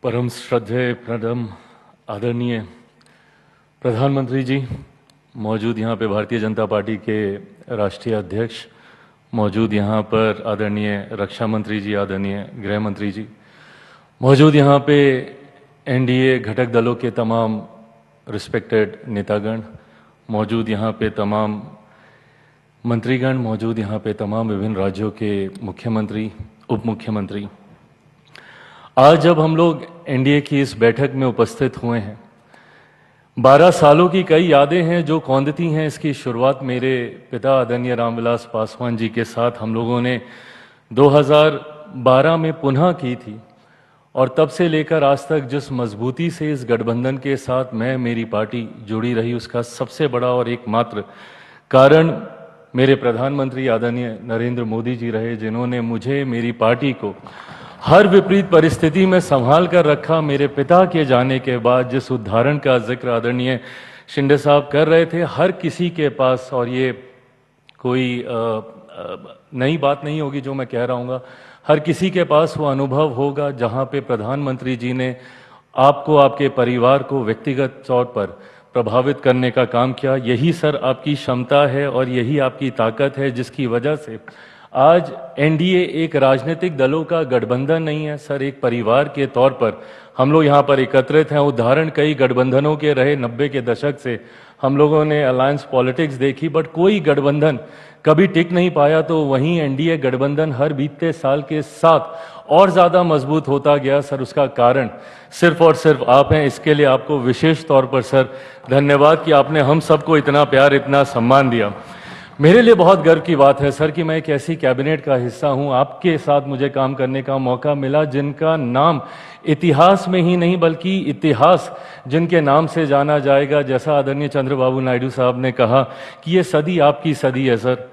परम श्रद्धेय प्रणम आदरणीय प्रधानमंत्री जी, मौजूद यहाँ पे भारतीय जनता पार्टी के राष्ट्रीय अध्यक्ष, मौजूद यहाँ पर आदरणीय रक्षा मंत्री जी, आदरणीय गृह मंत्री जी, मौजूद यहाँ पे एनडीए घटक दलों के तमाम रिस्पेक्टेड नेतागण, मौजूद यहाँ पे तमाम मंत्रीगण, मौजूद यहाँ पे तमाम विभिन्न राज्यों के मुख्यमंत्री, उप मुख्यमंत्री, आज जब हम लोग एनडीए की इस बैठक में उपस्थित हुए हैं, 12 सालों की कई यादें हैं जो कौंधती हैं। इसकी शुरुआत मेरे पिता आदरणीय रामविलास पासवान जी के साथ हम लोगों ने 2012 में पुनः की थी और तब से लेकर आज तक जिस मजबूती से इस गठबंधन के साथ मेरी पार्टी जुड़ी रही, उसका सबसे बड़ा और एकमात्र कारण मेरे प्रधानमंत्री आदरणीय नरेंद्र मोदी जी रहे, जिन्होंने मुझे, मेरी पार्टी को हर विपरीत परिस्थिति में संभाल कर रखा। मेरे पिता के जाने के बाद जिस उदाहरण का जिक्र आदरणीय शिंदे साहब कर रहे थे, हर किसी के पास, और ये कोई नई बात नहीं होगी जो मैं कह रहा हूँ, हर किसी के पास वो अनुभव होगा जहाँ पे प्रधानमंत्री जी ने आपको, आपके परिवार को व्यक्तिगत तौर पर प्रभावित करने का काम किया। यही सर आपकी क्षमता है और यही आपकी ताकत है जिसकी वजह से आज एनडीए एक राजनीतिक दलों का गठबंधन नहीं है सर, एक परिवार के तौर पर हम लोग यहाँ पर एकत्रित हैं। उदाहरण कई गठबंधनों के रहे, 90 के दशक से हम लोगों ने अलायंस पॉलिटिक्स देखी, बट कोई गठबंधन कभी टिक नहीं पाया। तो वहीं एनडीए गठबंधन हर बीतते साल के साथ और ज़्यादा मजबूत होता गया सर। उसका कारण सिर्फ और सिर्फ आप हैं। इसके लिए आपको विशेष तौर पर सर धन्यवाद कि आपने हम सबको इतना प्यार, इतना सम्मान दिया। मेरे लिए बहुत गर्व की बात है सर कि मैं एक ऐसी कैबिनेट का हिस्सा हूं, आपके साथ मुझे काम करने का मौका मिला जिनका नाम इतिहास में ही नहीं बल्कि इतिहास जिनके नाम से जाना जाएगा। जैसा आदरणीय चंद्रबाबू नायडू साहब ने कहा कि ये सदी आपकी सदी है सर।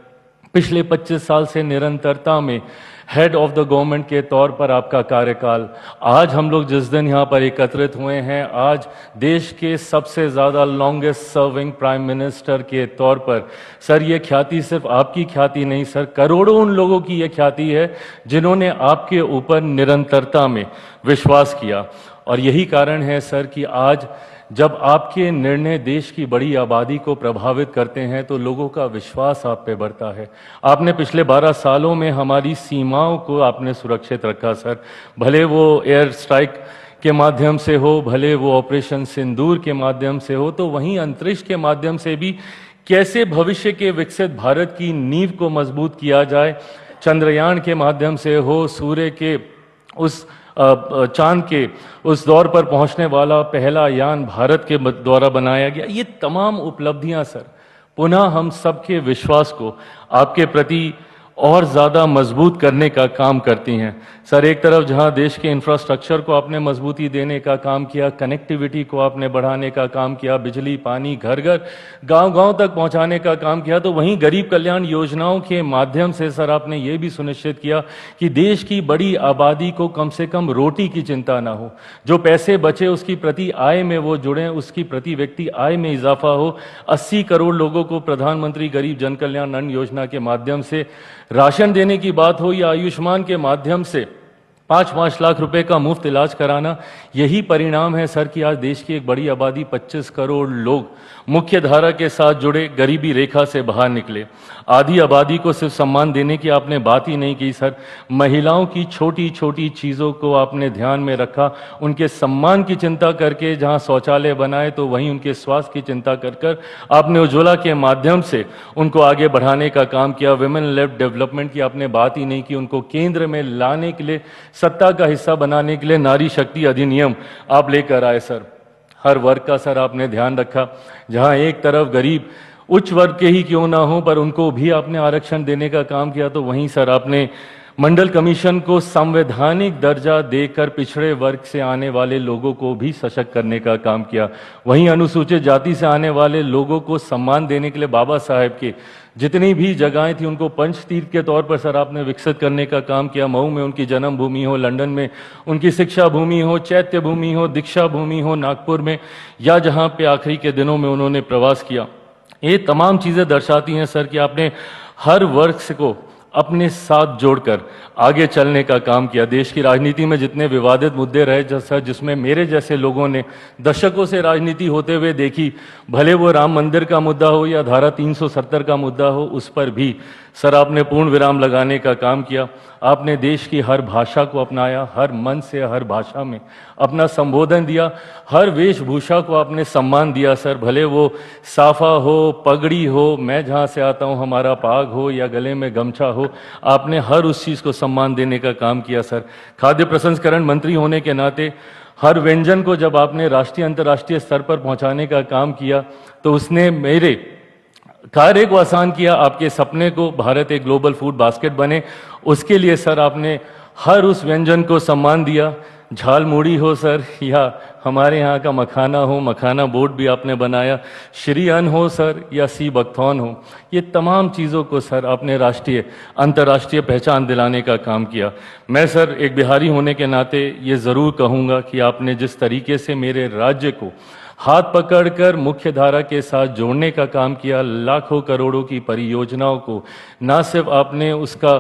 पिछले 25 साल से निरंतरता में हेड ऑफ द गवर्नमेंट के तौर पर आपका कार्यकाल, आज हम लोग जिस दिन यहाँ पर एकत्रित हुए हैं, आज देश के सबसे ज़्यादा लॉन्गेस्ट सर्विंग प्राइम मिनिस्टर के तौर पर सर, ये ख्याति सिर्फ आपकी ख्याति नहीं सर, करोड़ों उन लोगों की ये ख्याति है जिन्होंने आपके ऊपर निरंतरता में विश्वास किया। और यही कारण है सर कि आज जब आपके निर्णय देश की बड़ी आबादी को प्रभावित करते हैं तो लोगों का विश्वास आप पे बढ़ता है। आपने पिछले 12 सालों में हमारी सीमाओं को आपने सुरक्षित रखा सर, भले वो एयर स्ट्राइक के माध्यम से हो, भले वो ऑपरेशन सिंदूर के माध्यम से हो, तो वहीं अंतरिक्ष के माध्यम से भी कैसे भविष्य के विकसित भारत की नींव को मजबूत किया जाए, चंद्रयान के माध्यम से हो, सूर्य के उस चांद के उस दौर पर पहुंचने वाला पहला यान भारत के द्वारा बनाया गया। ये तमाम उपलब्धियां सर पुनः हम सबके विश्वास को आपके प्रति और ज़्यादा मजबूत करने का काम करती हैं सर। एक तरफ जहां देश के इंफ्रास्ट्रक्चर को आपने मजबूती देने का काम किया, कनेक्टिविटी को आपने बढ़ाने का काम किया, बिजली पानी घर घर गांव-गांव तक पहुंचाने का काम किया, तो वहीं गरीब कल्याण योजनाओं के माध्यम से सर आपने ये भी सुनिश्चित किया कि देश की बड़ी आबादी को कम से कम रोटी की चिंता ना हो, जो पैसे बचे उसकी प्रति आय में वो जुड़ें, उसकी प्रति व्यक्ति आय में इजाफा हो। 80 करोड़ लोगों को प्रधानमंत्री गरीब जन कल्याण अन्न योजना के माध्यम से राशन देने की बात हो या आयुष्मान के माध्यम से 5-5 लाख रुपए का मुफ्त इलाज कराना, यही परिणाम है सर कि आज देश की एक बड़ी आबादी 25 करोड़ लोग मुख्य धारा के साथ जुड़े, गरीबी रेखा से बाहर निकले। आधी आबादी को सिर्फ सम्मान देने की आपने बात ही नहीं की सर, महिलाओं की छोटी छोटी चीज़ों को आपने ध्यान में रखा, उनके सम्मान की चिंता करके जहां शौचालय बनाए तो वहीं उनके स्वास्थ्य की चिंता कर कर आपने उज्ज्वला के माध्यम से उनको आगे बढ़ाने का काम किया। विमेन लेड डेवलपमेंट की आपने बात ही नहीं की, उनको केंद्र में लाने के लिए, सत्ता का हिस्सा बनाने के लिए नारी शक्ति अधिनियम आप लेकर आए सर। हर वर्ग का सर आपने ध्यान रखा, जहां एक तरफ गरीब उच्च वर्ग के ही क्यों ना हो पर उनको भी आपने आरक्षण देने का काम किया, तो वहीं सर आपने मंडल कमीशन को संवैधानिक दर्जा देकर पिछड़े वर्ग से आने वाले लोगों को भी सशक्त करने का काम किया। वहीं अनुसूचित जाति से आने वाले लोगों को सम्मान देने के लिए बाबा साहेब के जितनी भी जगहें थी उनको पंचतीर्थ के तौर पर सर आपने विकसित करने का काम किया। मऊ में उनकी जन्म भूमि हो, लंदन में उनकी शिक्षा भूमि हो, चैत्य भूमि हो, दीक्षा भूमि हो नागपुर में, या जहां पे आखिरी के दिनों में उन्होंने प्रवास किया। ये तमाम चीज़ें दर्शाती हैं सर कि आपने हर वर्ग को अपने साथ जोड़कर आगे चलने का काम किया। देश की राजनीति में जितने विवादित मुद्दे रहे जैसा जिसमें मेरे जैसे लोगों ने दशकों से राजनीति होते हुए देखी, भले वो राम मंदिर का मुद्दा हो या धारा 370 का मुद्दा हो, उस पर भी सर आपने पूर्ण विराम लगाने का काम किया। आपने देश की हर भाषा को अपनाया, हर मन से हर भाषा में अपना संबोधन दिया, हर वेशभूषा को आपने सम्मान दिया सर, भले वो साफा हो, पगड़ी हो, मैं जहाँ से आता हूँ हमारा पाग हो या गले में गमछा हो, आपने हर उस चीज़ को सम्मान देने का काम किया सर। खाद्य प्रसंस्करण मंत्री होने के नाते हर व्यंजन को जब आपने राष्ट्रीय अंतर्राष्ट्रीय स्तर पर पहुंचाने का काम किया तो उसने मेरे कार्य को आसान किया। आपके सपने को भारत एक ग्लोबल फूड बास्केट बने, उसके लिए सर आपने हर उस व्यंजन को सम्मान दिया। झाल मुड़ी हो सर या हमारे यहाँ का मखाना हो, मखाना बोर्ड भी आपने बनाया, श्री अन्न हो सर या सी बकथॉर्न हो, ये तमाम चीज़ों को सर आपने राष्ट्रीय अंतर्राष्ट्रीय पहचान दिलाने का काम किया। मैं सर एक बिहारी होने के नाते ये ज़रूर कहूँगा कि आपने जिस तरीके से मेरे राज्य को हाथ पकड़कर मुख्य धारा के साथ जोड़ने का काम किया, लाखों करोड़ों की परियोजनाओं को ना सिर्फ आपने उसका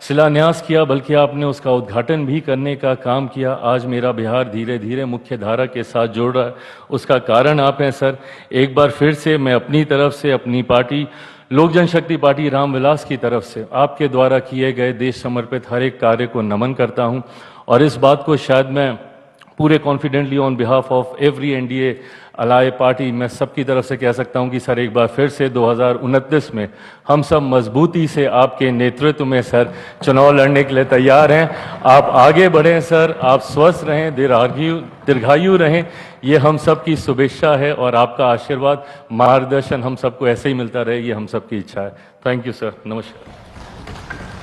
शिलान्यास किया बल्कि आपने उसका उद्घाटन भी करने का काम किया। आज मेरा बिहार धीरे धीरे मुख्य धारा के साथ जोड़ रहा है, उसका कारण आप हैं सर। एक बार फिर से मैं अपनी तरफ से, अपनी पार्टी लोक जनशक्ति पार्टी रामविलास की तरफ से आपके द्वारा किए गए देश समर्पित हर एक कार्य को नमन करता हूं और इस बात को शायद मैं पूरे confidently on behalf of every NDA ally party मैं सबकी तरफ से कह सकता हूं कि सर एक बार फिर से 2029 में हम सब मजबूती से आपके नेतृत्व में सर चुनाव लड़ने के लिए तैयार हैं। आप आगे बढ़ें सर, आप स्वस्थ रहें, दीर्घायु रहें, ये हम सब की शुभेच्छा है और आपका आशीर्वाद मार्गदर्शन हम सबको ऐसे ही मिलता रहे, ये हम सबकी इच्छा है। थैंक यू सर, नमस्कार।